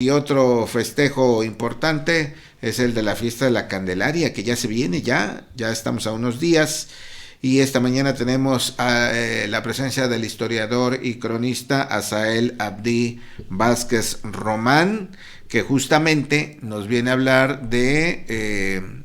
Y otro festejo importante es el de la fiesta de la Candelaria, que ya se viene, ya estamos a unos días. Y esta mañana tenemos la presencia del historiador y cronista Asael Abdi Vázquez Román, que justamente nos viene a hablar de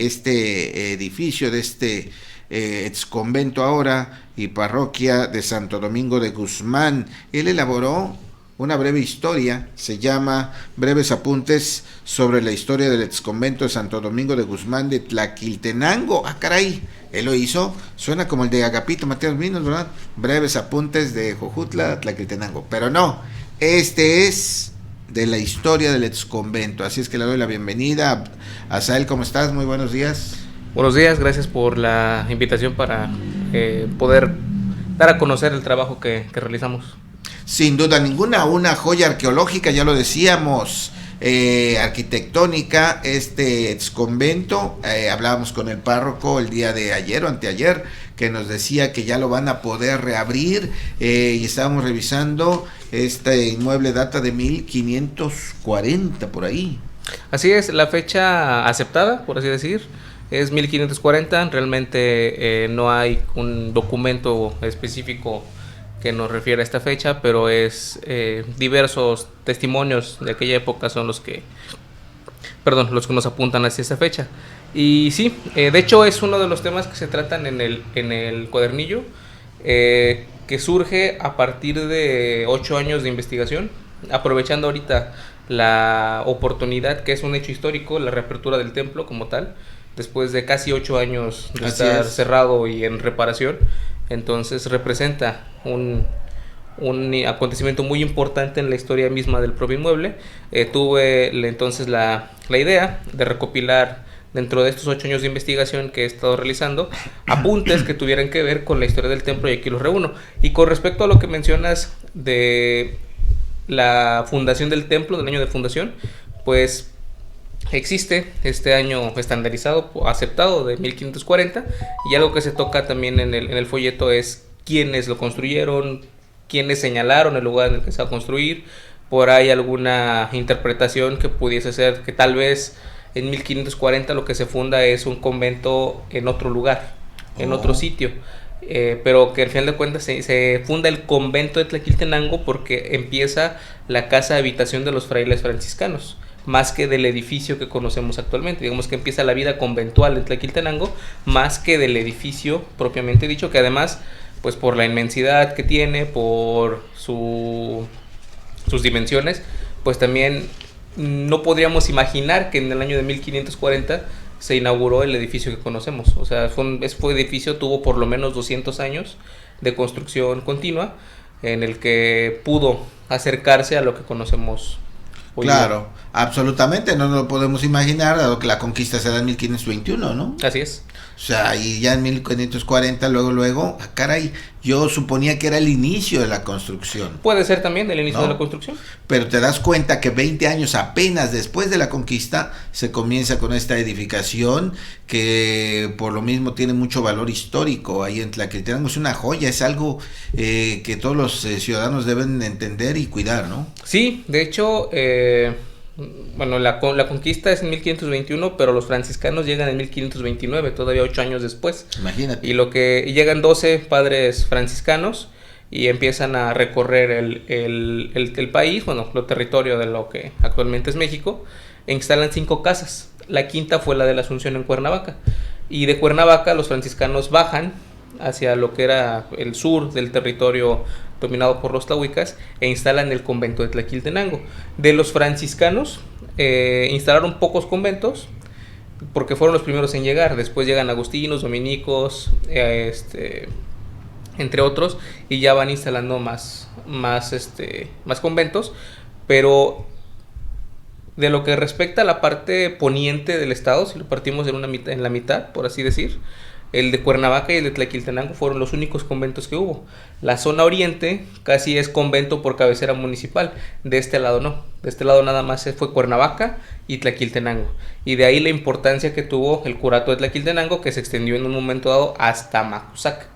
este edificio, de este ex convento ahora y parroquia de Santo Domingo de Guzmán. Él elaboró una breve historia, se llama Breves apuntes sobre la historia del exconvento de Santo Domingo de Guzmán de Tlaquiltenango. Ah, caray, él lo hizo, suena como el de Agapito Mateos Minos, ¿verdad? Breves apuntes de Jojutla, Tlaquiltenango, pero no, este es de la historia del exconvento, así es que le doy la bienvenida. Asael, ¿cómo estás? Muy buenos días. Buenos días, gracias por la invitación para poder dar a conocer el trabajo que realizamos. Sin duda ninguna, una joya arqueológica, ya lo decíamos, arquitectónica, este exconvento. Hablábamos con el párroco el día de ayer o anteayer, que nos decía que ya lo van a poder reabrir, y estábamos revisando, este inmueble data de 1540, por ahí. Así es, la fecha aceptada, por así decir, es 1540. Realmente no hay un documento específico que nos refiere a esta fecha, pero es diversos testimonios de aquella época son los que nos apuntan hacia esta fecha. Y sí, de hecho es uno de los temas que se tratan en el cuadernillo, que surge a partir de 8 años de investigación, aprovechando ahorita la oportunidad, que es un hecho histórico, la reapertura del templo como tal, después de casi 8 años de estar cerrado y en reparación. Entonces representa un acontecimiento muy importante en la historia misma del propio inmueble. Tuve entonces la idea de recopilar, dentro de estos 8 años de investigación que he estado realizando, apuntes que tuvieran que ver con la historia del templo, y aquí los reúno. Y con respecto a lo que mencionas de la fundación del templo, del año de fundación, pues existe este año estandarizado, aceptado, de 1540, y algo que se toca también en el folleto es quiénes lo construyeron, quiénes señalaron el lugar en el que se va a construir. Por ahí alguna interpretación que pudiese ser que tal vez en 1540 lo que se funda es un convento en otro lugar, en otro sitio, pero que al final de cuentas se funda el convento de Tlaquiltenango porque empieza la casa de habitación de los frailes franciscanos, más que del edificio que conocemos actualmente. Digamos que empieza la vida conventual en Tlaquiltenango, más que del edificio propiamente dicho, que además, pues por la inmensidad que tiene, por sus dimensiones, pues también no podríamos imaginar que en el año de 1540 se inauguró el edificio que conocemos. O sea, fue edificio tuvo por lo menos 200 años de construcción continua, en el que pudo acercarse a lo que conocemos hoy. Claro, absolutamente, no nos lo podemos imaginar, dado que la conquista se da en 1521, ¿no? Así es. O sea, y ya en 1540, luego, caray, yo suponía que era el inicio de la construcción. Puede ser también el inicio, ¿no?, de la construcción. Pero te das cuenta que 20 años apenas después de la conquista se comienza con esta edificación, que por lo mismo tiene mucho valor histórico ahí en Tlaquiltenango. Es una joya, es algo que todos los ciudadanos deben entender y cuidar, ¿no? Sí, de hecho, bueno, la conquista es en 1521, pero los franciscanos llegan en 1529, todavía 8 años después. Imagínate. Y llegan 12 padres franciscanos y empiezan a recorrer el país, bueno, el territorio de lo que actualmente es México, e instalan 5 casas. La quinta fue la de la Asunción en Cuernavaca. Y de Cuernavaca los franciscanos bajan hacia lo que era el sur del territorio dominado por los tlahuicas e instalan el convento de Tlaquiltenango. De los franciscanos instalaron pocos conventos porque fueron los primeros en llegar. Después llegan agustinos, dominicos, entre otros, y ya van instalando más conventos. Pero de lo que respecta a la parte poniente del estado, si lo partimos en la mitad, por así decir, el de Cuernavaca y el de Tlaquiltenango fueron los únicos conventos que hubo. La zona oriente casi es convento por cabecera municipal. De este lado no. De este lado nada más fue Cuernavaca y Tlaquiltenango. Y de ahí la importancia que tuvo el curato de Tlaquiltenango, que se extendió en un momento dado hasta Macusac.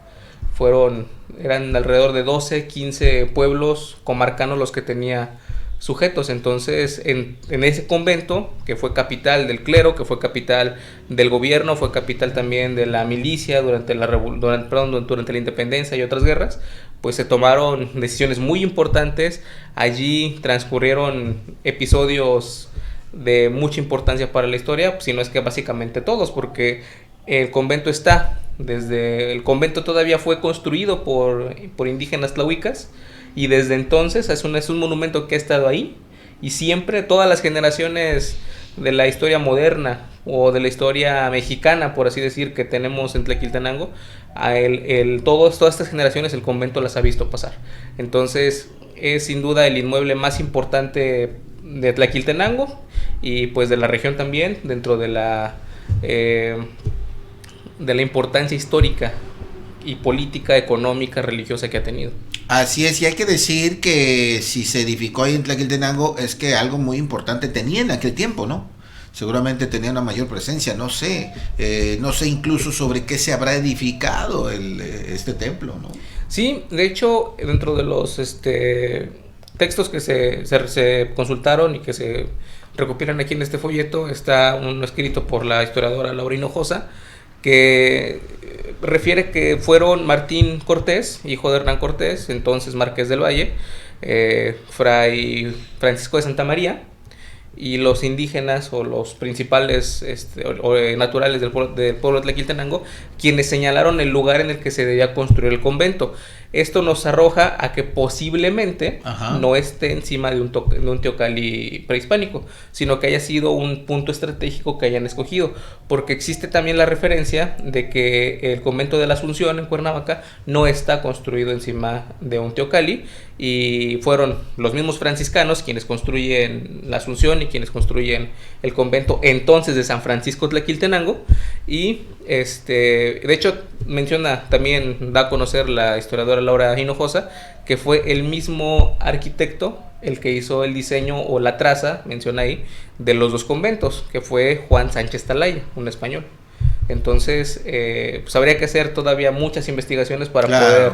Eran alrededor de 12, 15 pueblos comarcanos los que tenía sujetos. Entonces, en ese convento, que fue capital del clero, que fue capital del gobierno, fue capital también de la milicia durante la independencia y otras guerras, pues se tomaron decisiones muy importantes. Allí transcurrieron episodios de mucha importancia para la historia, si no es que básicamente todos, porque el convento el convento todavía fue construido por indígenas tlahuicas, y desde entonces es un monumento que ha estado ahí, y siempre todas las generaciones de la historia moderna o de la historia mexicana, por así decir, que tenemos en Tlaquiltenango, todas estas generaciones el convento las ha visto pasar. Entonces es sin duda el inmueble más importante de Tlaquiltenango y pues de la región también, dentro de la importancia histórica y política, económica, religiosa que ha tenido. Así es, y hay que decir que si se edificó ahí en Tlaquiltenango es que algo muy importante tenía en aquel tiempo, ¿no? Seguramente tenía una mayor presencia, no sé incluso sobre qué se habrá edificado este templo, ¿no? Sí, de hecho, dentro de los textos que se consultaron y que se recopilan aquí en este folleto, está uno escrito por la historiadora Laura Hinojosa, que refiere que fueron Martín Cortés, hijo de Hernán Cortés, entonces Marqués del Valle, Fray Francisco de Santa María, y los indígenas o los principales naturales del pueblo de Tlaquiltenango, quienes señalaron el lugar en el que se debía construir el convento. Esto nos arroja a que posiblemente no esté encima de un teocalli prehispánico, sino que haya sido un punto estratégico que hayan escogido, porque existe también la referencia de que el convento de la Asunción en Cuernavaca no está construido encima de un teocalli, y fueron los mismos franciscanos quienes construyen la Asunción y quienes construyen el convento entonces de San Francisco Tlaquiltenango. Y de hecho da a conocer la historiadora Laura Hinojosa que fue el mismo arquitecto el que hizo el diseño o la traza, menciona ahí, de los dos conventos, que fue Juan Sánchez Talaya, un español. Entonces, pues habría que hacer todavía muchas investigaciones para poder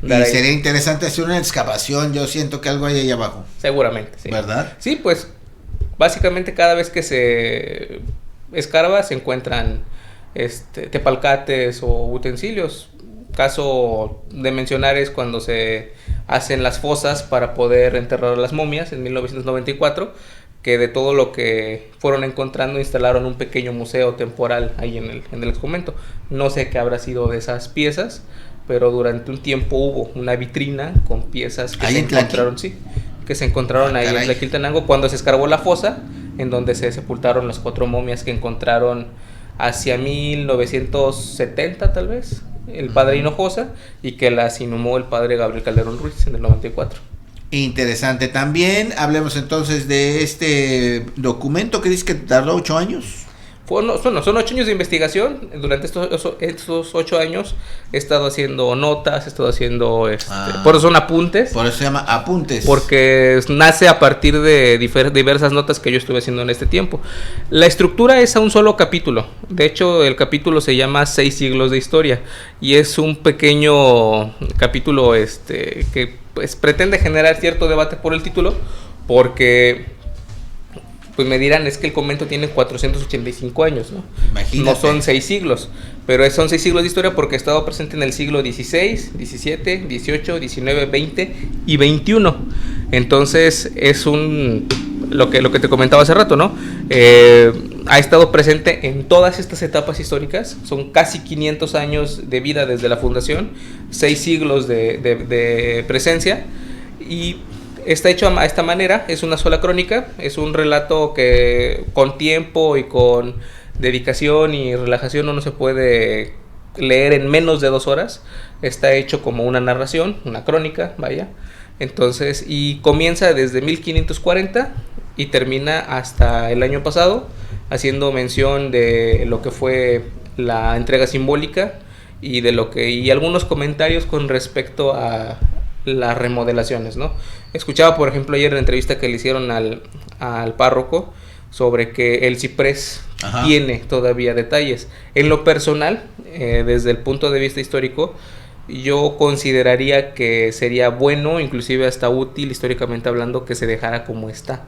dar sería ahí interesante hacer una excavación. Yo siento que algo hay ahí abajo. Seguramente, sí. ¿Verdad? Sí, pues básicamente cada vez que se escarba se encuentran tepalcates o utensilios. Caso de mencionar es cuando se hacen las fosas para poder enterrar las momias en 1994, que de todo lo que fueron encontrando instalaron un pequeño museo temporal ahí en el exconvento. No sé qué habrá sido de esas piezas, pero durante un tiempo hubo una vitrina con piezas que se encontraron ahí en Tlaquiltenango cuando se escarbó la fosa, en donde se sepultaron las 4 momias que encontraron hacia 1970 tal vez el padre Hinojosa, y que las inhumó el padre Gabriel Calderón Ruiz en el 94. Interesante. También hablemos entonces de este documento que dice que tardó 8 años. Son 8 años de investigación. Durante estos 8 años he estado haciendo notas, he estado haciendo por eso son apuntes. Por eso se llama apuntes. Porque nace a partir de diversas notas que yo estuve haciendo en este tiempo. La estructura es a un solo capítulo. De hecho, el capítulo se llama 6 siglos de historia, y es un pequeño capítulo que pues pretende generar cierto debate por el título, porque pues me dirán, es que el convento tiene 485 años, ¿no? Imagínate. No son 6 siglos, pero son 6 siglos de historia porque ha estado presente en el siglo XVI, XVII, XVIII, XIX, XX y XXI. Entonces es lo que te comentaba hace rato, ¿no? Ha estado presente en todas estas etapas históricas. Son casi 500 años de vida desde la fundación, 6 siglos de presencia, y está hecho a esta manera. Es una sola crónica, es un relato que con tiempo y con dedicación y relajación no se puede leer en menos de 2 horas. Está hecho como una narración, una crónica, vaya. Entonces, y comienza desde 1540 y termina hasta el año pasado, haciendo mención de lo que fue la entrega simbólica y algunos comentarios con respecto a las remodelaciones, ¿no? Escuchaba, por ejemplo, ayer en la entrevista que le hicieron al párroco sobre que el ciprés tiene todavía detalles. En lo personal, desde el punto de vista histórico, yo consideraría que sería bueno, inclusive hasta útil históricamente hablando, que se dejara como está,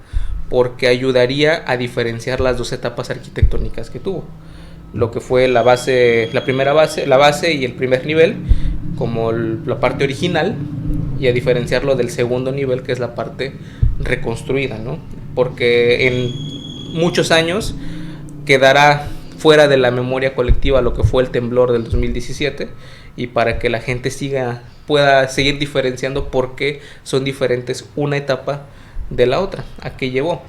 porque ayudaría a diferenciar las dos etapas arquitectónicas que tuvo. Lo que fue la base, la primera base, la base y el primer nivel, como la parte original, y a diferenciarlo del segundo nivel, que es la parte reconstruida, ¿no? Porque en muchos años quedará fuera de la memoria colectiva lo que fue el temblor del 2017, y para que la gente pueda seguir diferenciando por qué son diferentes una etapa de la otra, a qué llevó.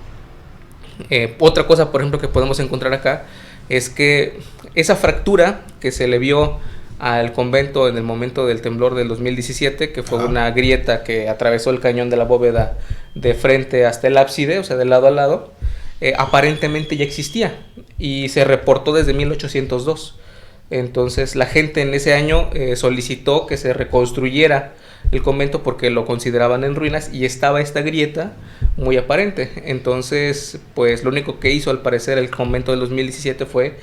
Otra cosa, por ejemplo, que podemos encontrar acá es que esa fractura que se le vio al convento en el momento del temblor del 2017, que fue una grieta que atravesó el cañón de la bóveda de frente hasta el ábside, o sea, de lado a lado, aparentemente ya existía y se reportó desde 1802. Entonces la gente en ese año solicitó que se reconstruyera el convento porque lo consideraban en ruinas y estaba esta grieta muy aparente. Entonces, pues lo único que hizo al parecer el convento del 2017 fue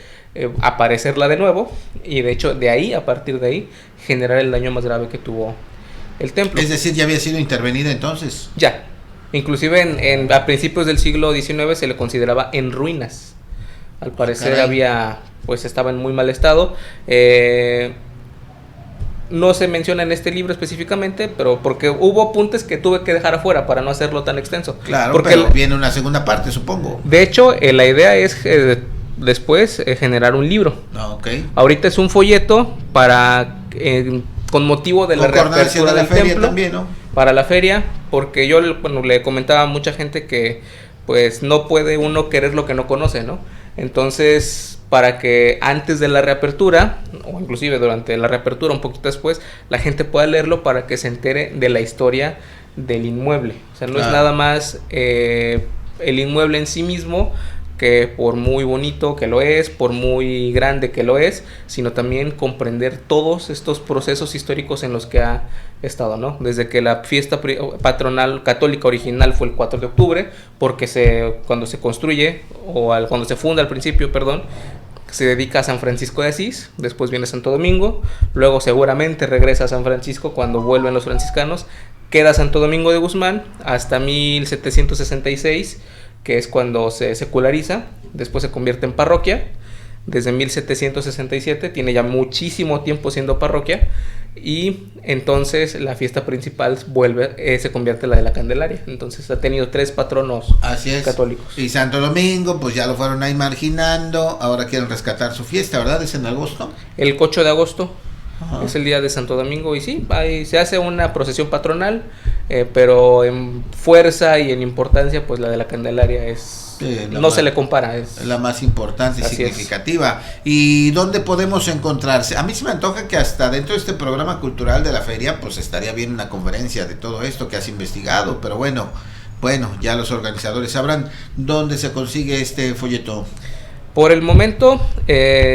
aparecerla de nuevo, y de hecho de ahí, a partir de ahí, generar el daño más grave que tuvo el templo. Es decir, ya había sido intervenida entonces. Ya, inclusive a principios del siglo XIX se le consideraba en ruinas. Al parecer estaba en muy mal estado. No se menciona en este libro específicamente, pero porque hubo apuntes que tuve que dejar afuera para no hacerlo tan extenso. Claro, porque pero viene una segunda parte, supongo. De hecho, la idea es después generar un libro. Okay. Ahorita es un folleto para con motivo de la reapertura del templo también, ¿no? Para la feria, porque yo le comentaba a mucha gente que pues no puede uno querer lo que no conoce, ¿no? Entonces, para que antes de la reapertura, o inclusive durante la reapertura, un poquito después, la gente pueda leerlo para que se entere de la historia del inmueble. O sea, no es nada más el inmueble en sí mismo, que por muy bonito que lo es, por muy grande que lo es, sino también comprender todos estos procesos históricos en los que ha estado, ¿no? Desde que la fiesta patronal católica original fue el 4 de octubre, porque cuando se construye, cuando se funda al principio, perdón, se dedica a San Francisco de Asís, después viene Santo Domingo, luego seguramente regresa a San Francisco cuando vuelven los franciscanos, queda Santo Domingo de Guzmán hasta 1766, que es cuando se seculariza, después se convierte en parroquia, desde 1767, tiene ya muchísimo tiempo siendo parroquia, y entonces la fiesta principal se convierte en la de la Candelaria. Entonces ha tenido 3 patronos católicos. Y Santo Domingo, pues ya lo fueron ahí marginando, ahora quieren rescatar su fiesta, ¿verdad? ¿Es en agosto? El 8 de agosto. Ajá. Es el día de Santo Domingo, y sí, ahí se hace una procesión patronal, pero en fuerza y en importancia, pues la de la Candelaria se le compara. Es la más importante y significativa. ¿Y dónde podemos encontrarse? A mí se me antoja que hasta dentro de este programa cultural de la feria, pues estaría bien una conferencia de todo esto que has investigado, pero bueno, ya los organizadores sabrán dónde se consigue este folleto. Por el momento,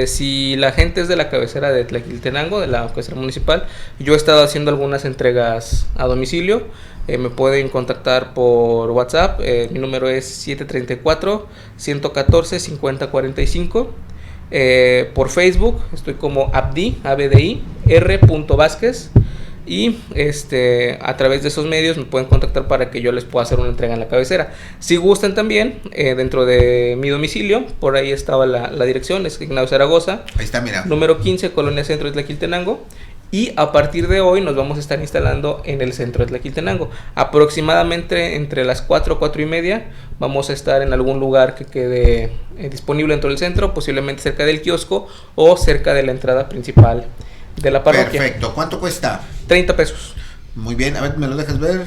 si la gente es de la cabecera de Tlaquiltenango, de la cabecera municipal, yo he estado haciendo algunas entregas a domicilio. Me pueden contactar por WhatsApp. Mi número es 734-114-5045. Por Facebook estoy como Abdi, ABDI, R.Vázquez. Y a través de esos medios me pueden contactar para que yo les pueda hacer una entrega en la cabecera. Si gustan también, dentro de mi domicilio, por ahí estaba la dirección, es Ignacio Zaragoza. Ahí está, mira. Número 15, Colonia Centro de Tlaquiltenango. Y a partir de hoy nos vamos a estar instalando en el centro de Tlaquiltenango. Aproximadamente entre las 4 y media vamos a estar en algún lugar que quede disponible dentro del centro, posiblemente cerca del kiosco o cerca de la entrada principal de la parroquia. Perfecto. ¿Cuánto cuesta? 30 pesos. Muy bien, a ver, ¿me lo dejas ver?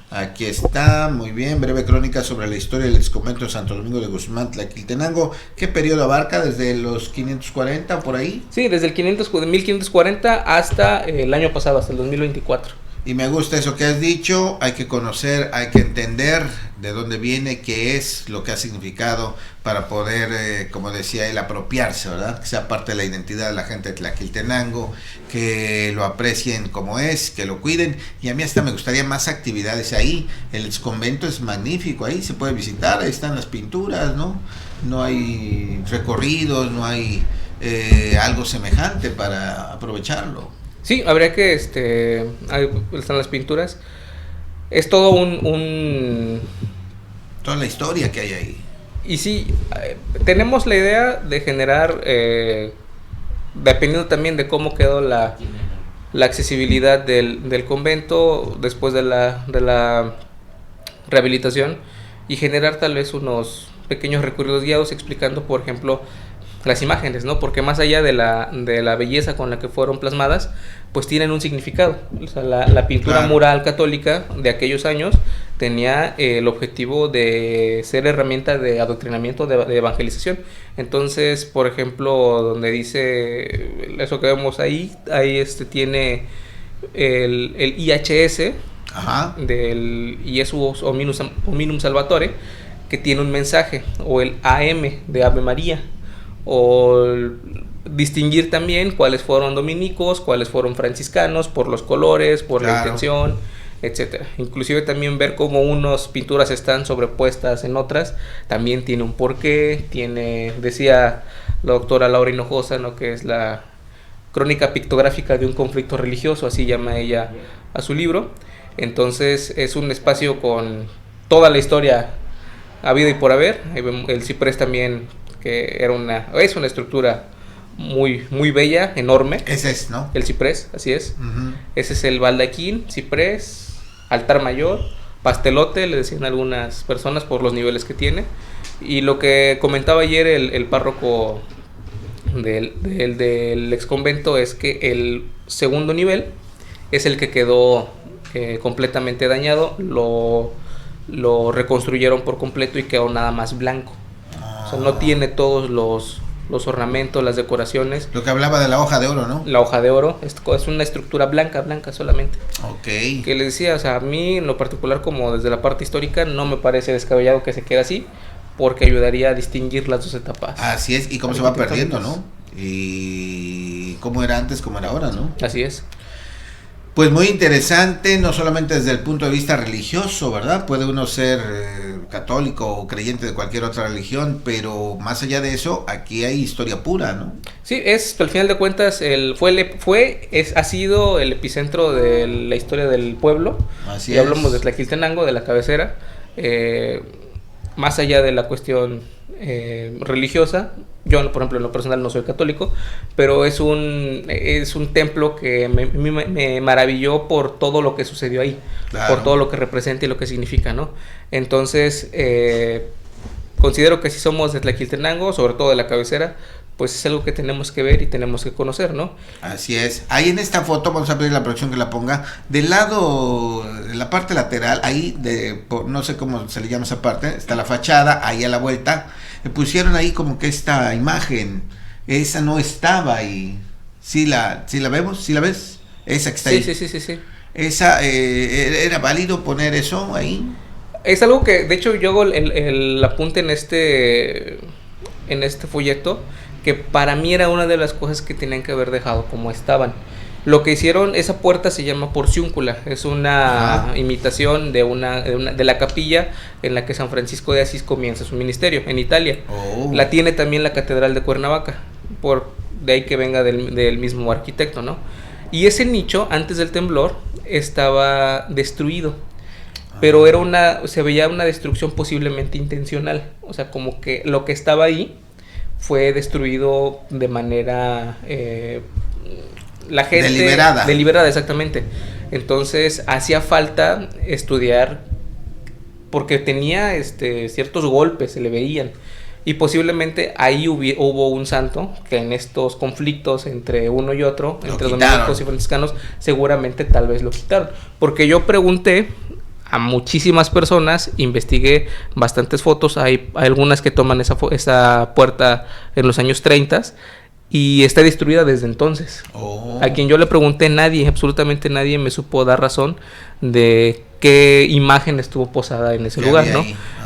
Aquí está, muy bien, breve crónica sobre la historia del exconvento de Santo Domingo de Guzmán, Tlaquiltenango. ¿Qué periodo abarca? ¿Desde los 540 por ahí? Sí, desde el 1540 hasta el año pasado, hasta el 2024. Y me gusta eso que has dicho, hay que conocer, hay que entender de dónde viene, qué es, lo que ha significado para poder, como decía él, apropiarse, ¿verdad? Que sea parte de la identidad de la gente de Tlaquiltenango, que lo aprecien como es, que lo cuiden. Y a mí hasta me gustaría más actividades ahí. El exconvento es magnífico, ahí se puede visitar, ahí están las pinturas, ¿no? No hay recorridos, no hay algo semejante para aprovecharlo. Sí, habría que, ahí están las pinturas. Es todo Toda la historia que hay ahí. Y sí, tenemos la idea de generar, dependiendo también de cómo quedó la accesibilidad del convento después de la rehabilitación, y generar tal vez unos pequeños recorridos guiados explicando, por ejemplo, las imágenes, ¿no? Porque más allá de la belleza con la que fueron plasmadas, pues tienen un significado. O sea, la pintura Claro. mural católica de aquellos años tenía el objetivo de ser herramienta de adoctrinamiento, de evangelización. Entonces, por ejemplo, donde dice eso que vemos ahí tiene el IHS Ajá. del Iesus Hominum Salvatore, que tiene un mensaje, o el AM de Ave María, o distinguir también cuáles fueron dominicos, cuáles fueron franciscanos, por los colores, por la Claro. intención, etcétera. Inclusive también ver cómo unas pinturas están sobrepuestas en otras, también tiene un porqué, decía la doctora Laura Hinojosa, ¿no?, que es la crónica pictográfica de un conflicto religioso, así llama ella a su libro. Entonces es un espacio con toda la historia habida y por haber. Ahí vemos el ciprés también, que es una estructura muy, muy bella, enorme. Ese es, ¿no? El ciprés, así es. Ujú. Ese es el baldaquín, ciprés, altar mayor, pastelote, le decían algunas personas por los niveles que tiene. Y lo que comentaba ayer el párroco del ex convento es que el segundo nivel es el que quedó completamente dañado, lo reconstruyeron por completo y quedó nada más blanco. O sea, no tiene todos los ornamentos, las decoraciones. Lo que hablaba de la hoja de oro, ¿no? La hoja de oro es una estructura blanca solamente. Ok. Que les decía, o sea, a mí en lo particular, como desde la parte histórica, no me parece descabellado que se quede así, porque ayudaría a distinguir las dos etapas. Así es, y cómo se va perdiendo, ¿no? Y cómo era antes, cómo era ahora, ¿no? Así es. Pues muy interesante, no solamente desde el punto de vista religioso, ¿verdad? Puede uno ser católico o creyente de cualquier otra religión, pero más allá de eso, aquí hay historia pura, ¿no? Sí, al final de cuentas, ha sido el epicentro de la historia del pueblo. Así Y es. hablamos de Tlaquiltenango, de la cabecera. Más allá de la cuestión religiosa, yo por ejemplo en lo personal no soy católico, pero es un templo que me maravilló por todo lo que sucedió ahí, Claro. por todo lo que representa y lo que significa, ¿no? Entonces considero que si somos de Tlaquiltenango, sobre todo de la cabecera, pues es algo que tenemos que ver y tenemos que conocer, ¿no? Así es. Ahí en esta foto, vamos a pedir a la producción que la ponga, del lado, en la parte lateral, ahí, no sé cómo se le llama esa parte, está la fachada, ahí a la vuelta, le pusieron ahí como que esta imagen, esa no estaba ahí. ¿Sí la vemos? ¿Sí la ves? Esa que está ahí. Sí. Esa, ¿era válido poner eso ahí? Es algo que, de hecho, yo hago el apunte en este folleto, que para mí era una de las cosas que tenían que haber dejado como estaban. Lo que hicieron, esa puerta se llama porciúncula, es una imitación de la capilla en la que San Francisco de Asís comienza su ministerio en Italia. Oh. La tiene también la Catedral de Cuernavaca, de ahí que venga del mismo arquitecto, ¿no? Y ese nicho, antes del temblor, estaba destruido, pero se veía una destrucción posiblemente intencional, o sea, como que lo que estaba ahí fue destruido de manera la gente deliberada, exactamente. Entonces hacía falta estudiar, porque tenía ciertos golpes, se le veían, y posiblemente ahí hubo un santo que en estos conflictos entre uno y otro, entre dominicos y franciscanos, seguramente tal vez lo quitaron, porque yo pregunté a muchísimas personas, investigué bastantes fotos, hay algunas que toman esa puerta en los años 30 y está destruida desde entonces. A quien yo le pregunté, absolutamente nadie me supo dar razón de qué imagen estuvo posada en ese lugar, ¿no?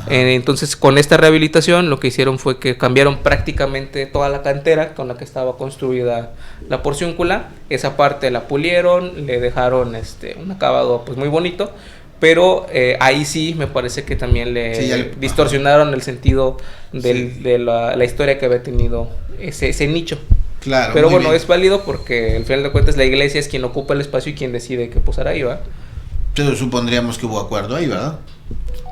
Entonces, con esta rehabilitación lo que hicieron fue que cambiaron prácticamente toda la cantera con la que estaba construida la porciúncula. Esa parte la pulieron, le dejaron un acabado pues muy bonito, pero ahí sí me parece que también le distorsionaron el sentido de la historia que había tenido ese nicho. Claro, Pero muy bueno, bien. es válido porque al final de cuentas la iglesia es quien ocupa el espacio y quien decide qué posar ahí, ¿va? Entonces supondríamos que hubo acuerdo ahí, ¿verdad?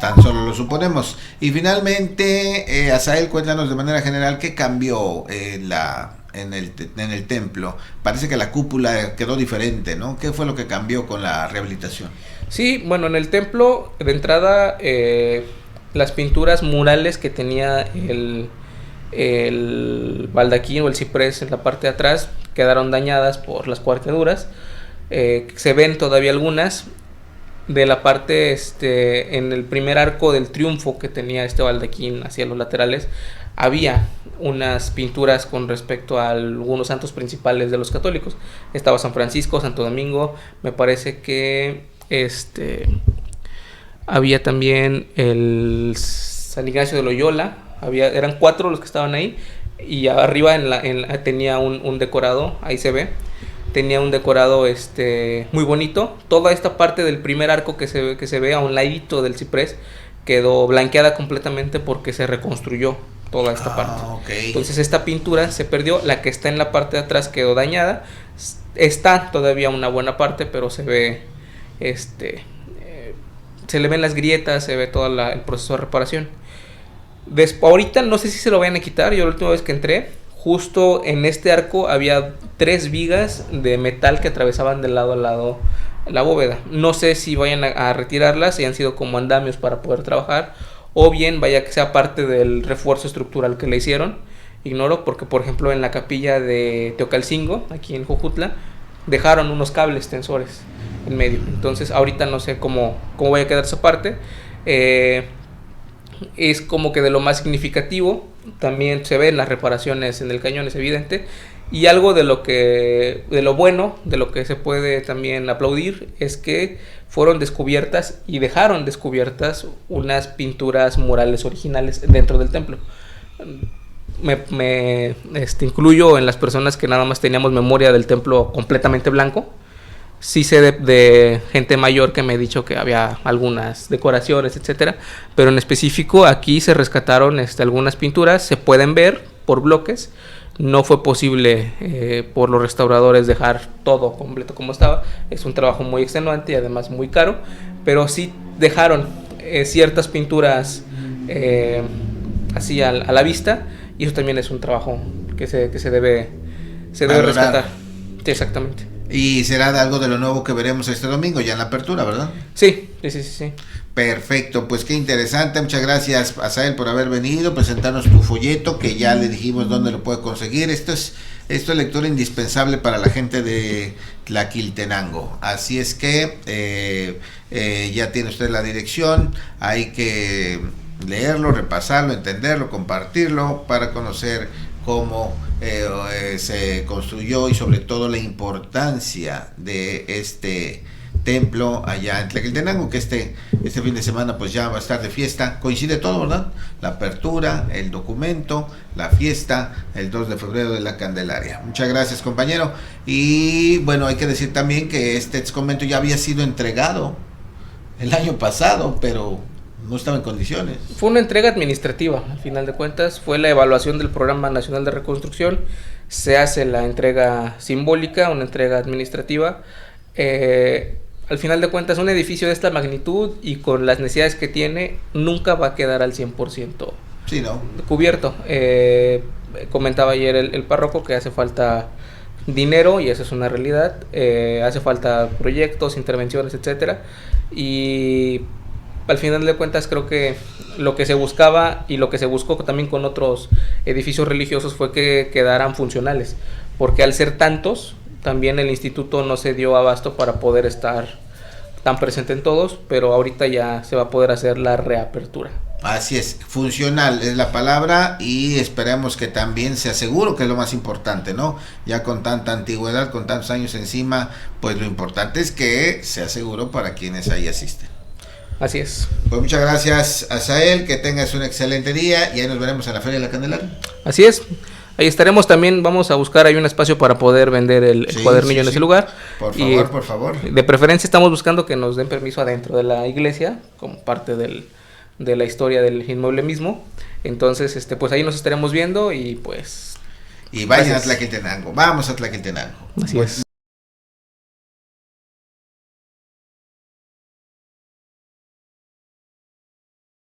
Tan solo lo suponemos. Y finalmente, Asael, cuéntanos de manera general qué cambió en el templo. Parece que la cúpula quedó diferente, ¿no? ¿Qué fue lo que cambió con la rehabilitación? Sí, bueno, en el templo de entrada las pinturas murales que tenía el baldaquín o el ciprés en la parte de atrás quedaron dañadas por las cuarteaduras. Se ven todavía algunas de la parte en el primer arco del triunfo que tenía este baldaquín hacia los laterales. Había unas pinturas con respecto a algunos santos principales de los católicos. Estaba San Francisco, Santo Domingo, me parece que había también el San Ignacio de Loyola. Eran 4 los que estaban ahí, y arriba tenía un decorado, ahí se ve, tenía un decorado muy bonito. Toda esta parte del primer arco que se ve a un ladito del ciprés quedó blanqueada completamente porque se reconstruyó toda esta parte. Okay. Entonces esta pintura se perdió, la que está en la parte de atrás quedó dañada. Está todavía una buena parte, pero se ve se le ven las grietas, se ve todo el proceso de reparación. Ahorita no sé si se lo vayan a quitar. Yo la última vez que entré, justo en este arco había 3 vigas de metal que atravesaban de lado a lado la bóveda. No sé si vayan a retirarlas, si han sido como andamios para poder trabajar, o bien vaya que sea parte del refuerzo estructural que le hicieron. Ignoro, porque por ejemplo en la capilla de Teocalcingo, aquí en Jojutla, dejaron unos cables tensores en medio. Entonces ahorita no sé cómo vaya a quedar esa parte. Es como que de lo más significativo. También se ven las reparaciones en el cañón, es evidente. Y algo de lo bueno, de lo que se puede también aplaudir, es que fueron descubiertas y dejaron descubiertas unas pinturas murales originales dentro del templo. Me incluyo en las personas que nada más teníamos memoria del templo completamente blanco. Sí sé de gente mayor que me ha dicho que había algunas decoraciones, etcétera, pero en específico aquí se rescataron algunas pinturas, se pueden ver por bloques. No fue posible por los restauradores dejar todo completo como estaba. Es un trabajo muy extenuante y además muy caro, pero sí dejaron ciertas pinturas así a la vista, y eso también es un trabajo que se debe rescatar. Sí, exactamente. Y será de algo de lo nuevo que veremos este domingo, ya en la apertura, ¿verdad? Sí. Perfecto, pues qué interesante. Muchas gracias, Asael, por haber venido, presentarnos tu folleto, que ya le dijimos dónde lo puede conseguir. Esto es lectura indispensable para la gente de Tlaquiltenango. Así es que ya tiene usted la dirección. Hay que leerlo, repasarlo, entenderlo, compartirlo para conocer cómo se construyó y sobre todo la importancia de este templo allá en Tlaquiltenango, que este fin de semana pues ya va a estar de fiesta. Coincide todo, ¿verdad? La apertura, el documento, la fiesta, el 2 de febrero de la Candelaria. Muchas gracias, compañero. Y bueno, hay que decir también que este exconvento ya había sido entregado el año pasado, pero no estaba en condiciones. Fue una entrega administrativa, al final de cuentas. Fue la evaluación del Programa Nacional de Reconstrucción. Se hace la entrega simbólica, una entrega administrativa. Al final de cuentas, un edificio de esta magnitud y con las necesidades que tiene, nunca va a quedar al 100% sí, ¿no? cubierto. Comentaba ayer el párroco que hace falta dinero, y eso es una realidad. Hace falta proyectos, intervenciones, etcétera. Y al final de cuentas creo que lo que se buscaba y lo que se buscó también con otros edificios religiosos fue que quedaran funcionales, porque al ser tantos, también el instituto no se dio abasto para poder estar tan presente en todos, pero ahorita ya se va a poder hacer la reapertura. Así es, funcional es la palabra, y esperemos que también sea seguro, que es lo más importante, ¿no? Ya con tanta antigüedad, con tantos años encima, pues lo importante es que sea seguro para quienes ahí asisten. Así es. Pues muchas gracias, Asael, que tengas un excelente día y ahí nos veremos en la Feria de la Candelaria. Así es. Ahí estaremos también. Vamos a buscar ahí un espacio para poder vender el cuadernillo en ese lugar. Por favor. De preferencia estamos buscando que nos den permiso adentro de la iglesia, como parte de la historia del inmueble mismo. Entonces, pues ahí nos estaremos viendo y pues y vayan Gracias. a Tlaquiltenango. Vamos a Tlaquiltenango. Así es.